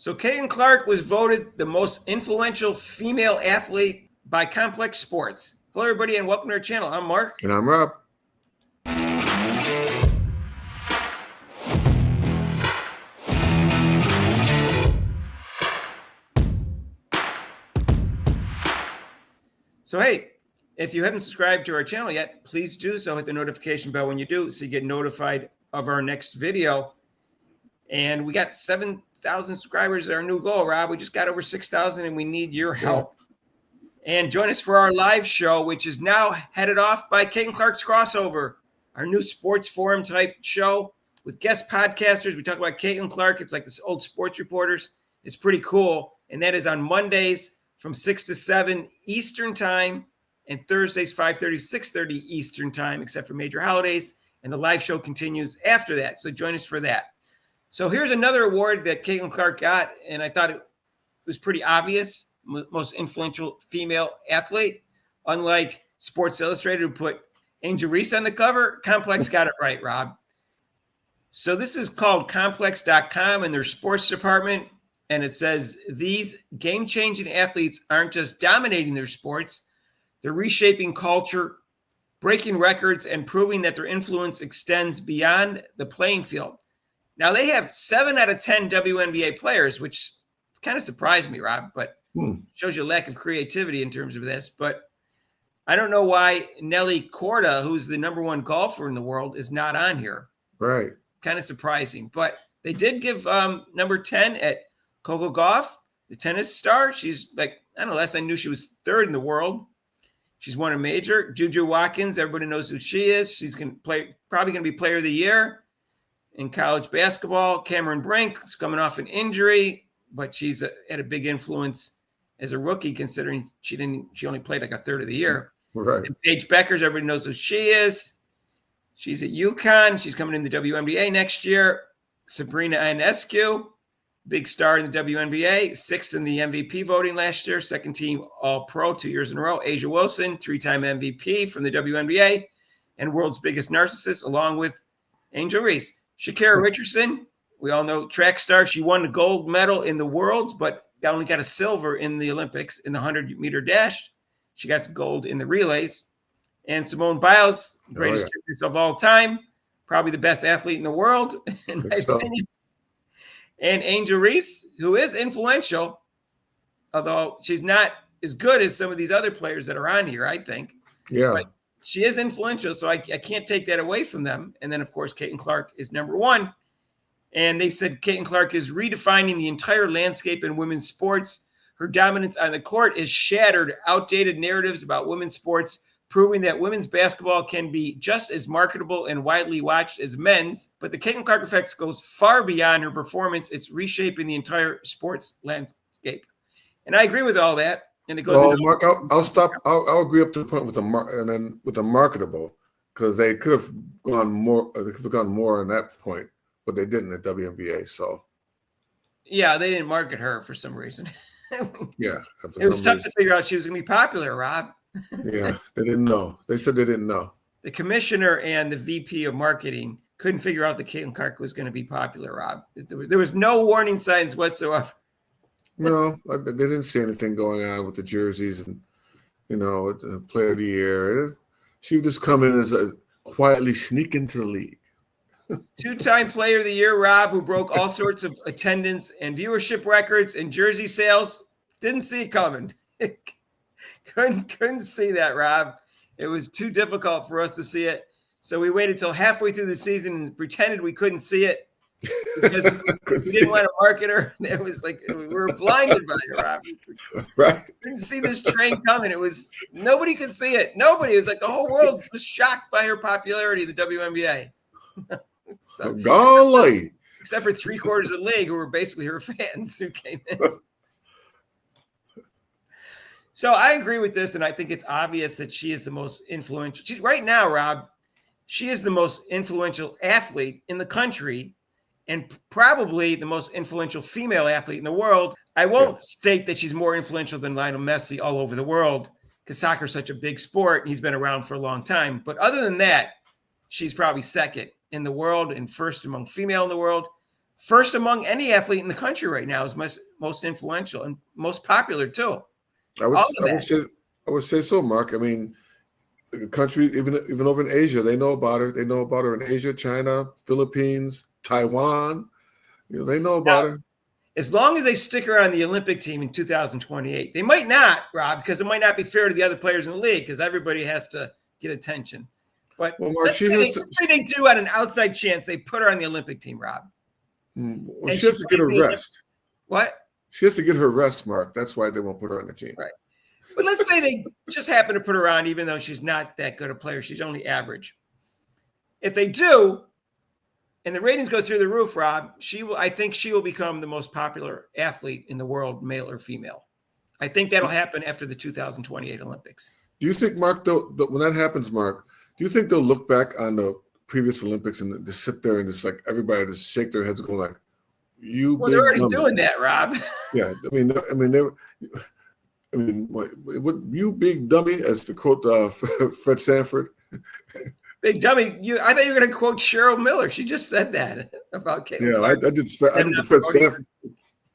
So Caitlin Clark was voted the most influential female athlete by Complex Sports. Hello, everybody, and welcome to our channel. I'm Mark. And I'm Rob. So, hey, if you haven't subscribed to our channel yet, please do so. Hit the notification bell when you do so you get notified of our next video. And we got 7,000 subscribers, our new goal, Rob. We just got over 6,000 and we need your help. And join us for our live show, which is now headed off by Caitlin Clark's Crossover, our new sports forum type show with guest podcasters. We talk about Caitlin Clark. It's like this old sports reporters. It's pretty cool. And that is on Mondays from 6 to 7 Eastern time and Thursdays 5:30, 6:30 Eastern time, except for major holidays. And the live show continues after that. So join us for that. So here's another award that Caitlin Clark got, and I thought it was pretty obvious. Most influential female athlete. Unlike Sports Illustrated, who put Angel Reese on the cover, Complex got it right, Rob. So this is called Complex.com and their sports department, and it says these game-changing athletes aren't just dominating their sports, they're reshaping culture, breaking records, and proving that their influence extends beyond the playing field. Now, they have 7 out of 10 WNBA players, which kind of surprised me, Rob, but shows you a lack of creativity in terms of this. But I don't know why Nelly Korda, who's the number 1 golfer in the world, is not on here. Right. Kind of surprising. But they did give number 10 at Coco Gauff, the tennis star. She's like, I don't know, last I knew she was 3rd in the world. She's won a major. Juju Watkins, everybody knows who she is. She's probably going to be player of the year in college basketball. Cameron Brink is coming off an injury, but she's had a big influence as a rookie, considering she only played like a third of the year. Right. And Paige Beckers, everybody knows who she is. She's at UConn. She's coming in the WNBA next year. Sabrina Ionescu, big star in the WNBA, 6th in the MVP voting last year, 2nd team All-Pro 2 years in a row. A'ja Wilson, 3-time MVP from the WNBA, and world's biggest narcissist, along with Angel Reese. Sha'Carri Richardson, we all know track star. She won the gold medal in the Worlds, but only got a silver in the Olympics in the 100-meter dash. She got gold in the relays. And Simone Biles, greatest gymnast of all time, probably the best athlete in the world, in my opinion. And Angel Reese, who is influential, although she's not as good as some of these other players that are on here, I think. Yeah. But she is influential, so I can't take that away from them. And then, of course, Caitlin Clark is number 1. And they said Caitlin Clark is redefining the entire landscape in women's sports. Her dominance on the court has shattered outdated narratives about women's sports, proving that women's basketball can be just as marketable and widely watched as men's. But the Caitlin Clark effect goes far beyond her performance. It's reshaping the entire sports landscape. And I agree with all that. And it goes into Mark, I'll stop. I'll agree up to the point with the marketable, because they could have gone more. They could have gone more on that point, but they didn't at WNBA. So yeah, they didn't market her for some reason. Yeah, it was tough to figure out she was going to be popular, Rob. Yeah, they didn't know. They said they didn't know. The commissioner and the VP of marketing couldn't figure out that Caitlin Clark was going to be popular, Rob. There was no warning signs whatsoever. No, they didn't see anything going on with the jerseys and, the player of the year. She would just come in as quietly sneak into the league. 2-time player of the year, Rob, who broke all sorts of attendance and viewership records and jersey sales. Didn't see it coming. Couldn't see that, Rob. It was too difficult for us to see it. So we waited till halfway through the season and pretended we couldn't see it because we didn't want to market her. It was like we were blinded by it, Rob. Right. Didn't see this train coming. Nobody could see it. Nobody. It was like the whole world was shocked by her popularity, the WNBA. So, golly. Except for 3/4 of the league who were basically her fans who came in. So I agree with this, and I think it's obvious that she is the most influential. She's right now, Rob, she is the most influential athlete in the country and probably the most influential female athlete in the world. I won't state that she's more influential than Lionel Messi all over the world because soccer is such a big sport. And he's been around for a long time. But other than that, she's probably 2nd in the world and 1st among female in the world. first among any athlete in the country right now, is most influential and most popular too. I would say so, Mark. I mean, the country, even over in Asia, they know about her. They know about her in Asia, China, Philippines, Taiwan. They know about her. As long as they stick her on the Olympic team in 2028, they might not, Rob, because it might not be fair to the other players in the league because everybody has to get attention. But Well, Mark, let's say they do on an outside chance, they put her on the Olympic team, Rob. Well, she has to get her rest. What? She has to get her rest, Mark. That's why they won't put her on the team. Right. But let's say they just happen to put her on, even though she's not that good a player. She's only average. If they do, and the ratings go through the roof, Rob, I think she will become the most popular athlete in the world, male or female. I think that'll happen after the 2028 Olympics. Do you think, Mark, though, when that happens, Mark, do you think they'll look back on the previous Olympics and just sit there and just like everybody just shake their heads, going like, "You"? Well, they're already doing that, Rob. Yeah, what you big dummy, as to quote Fred Sanford. Big dummy. I thought you were going to quote Cheryl Miller. She just said that about Caitlin Clark. I did the Fred Sanford.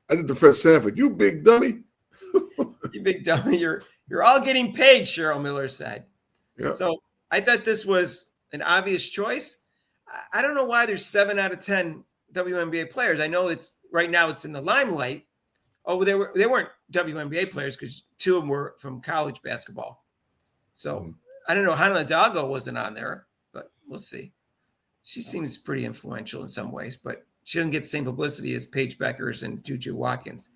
I did the Fred Sanford. You big dummy. You big dummy. You're all getting paid, Cheryl Miller said. Yeah. So I thought this was an obvious choice. I don't know why there's 7 out of 10 WNBA players. I know right now it's in the limelight. Oh, they weren't WNBA players because 2 of them were from college basketball. So I don't know. Hannah Hidalgo wasn't on there, but we'll see. She seems pretty influential in some ways, but she doesn't get the same publicity as Paige Beckers and Juju Watkins.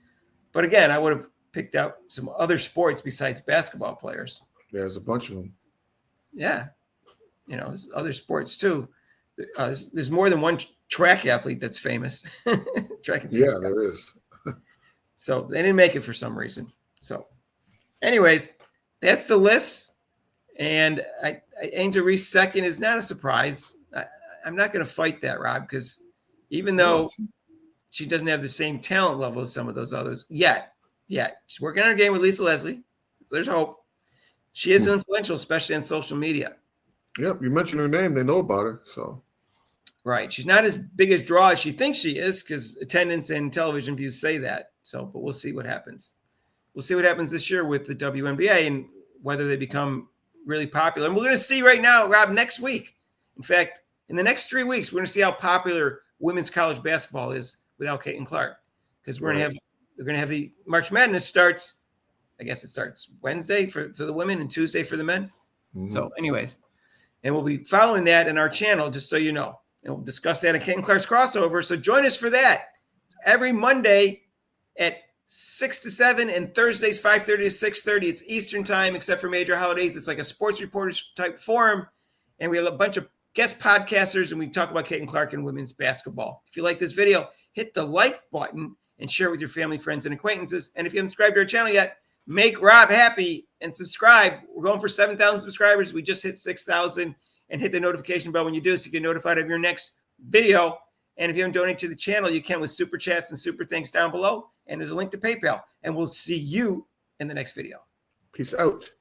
But again, I would have picked out some other sports besides basketball players. Yeah, there's a bunch of them. Yeah. There's other sports too. There's more than one track athlete that's famous. Track and field. Yeah, there is. So they didn't make it for some reason. So anyways, that's the list. And Angel Reese second is not a surprise. I'm not going to fight that, Rob, because even though she doesn't have the same talent level as some of those others yet, she's working on her game with Lisa Leslie. So there's hope. She is influential, especially on social media. Yep, you mentioned her name. They know about her. So, right. She's not as big a draw as she thinks she is because attendance and television views say that. So, but we'll see what happens. We'll see what happens this year with the WNBA and whether they become really popular. And we're going to see right now, Rob, next week. In fact, in the next 3 weeks, we're going to see how popular women's college basketball is without Caitlin Clark because we're going to have the March Madness starts. I guess it starts Wednesday for the women and Tuesday for the men. Mm-hmm. So anyways, and we'll be following that in our channel, just so you know. And we'll discuss that in Caitlin Clark's crossover. So join us for that. It's every Monday at 6 to 7 and Thursdays 5:30 to 6:30. It's Eastern time, except for major holidays. It's like a sports reporters type forum. And we have a bunch of guest podcasters, and we talk about Caitlin Clark and women's basketball. If you like this video, hit the like button and share it with your family, friends, and acquaintances. And if you haven't subscribed to our channel yet, make Rob happy and subscribe. We're going for 7,000 subscribers. We just hit 6,000, and hit the notification bell when you do so you get notified of your next video. And if you haven't donated to the channel, you can with super chats and super thanks down below. And there's a link to PayPal. And we'll see you in the next video. Peace out.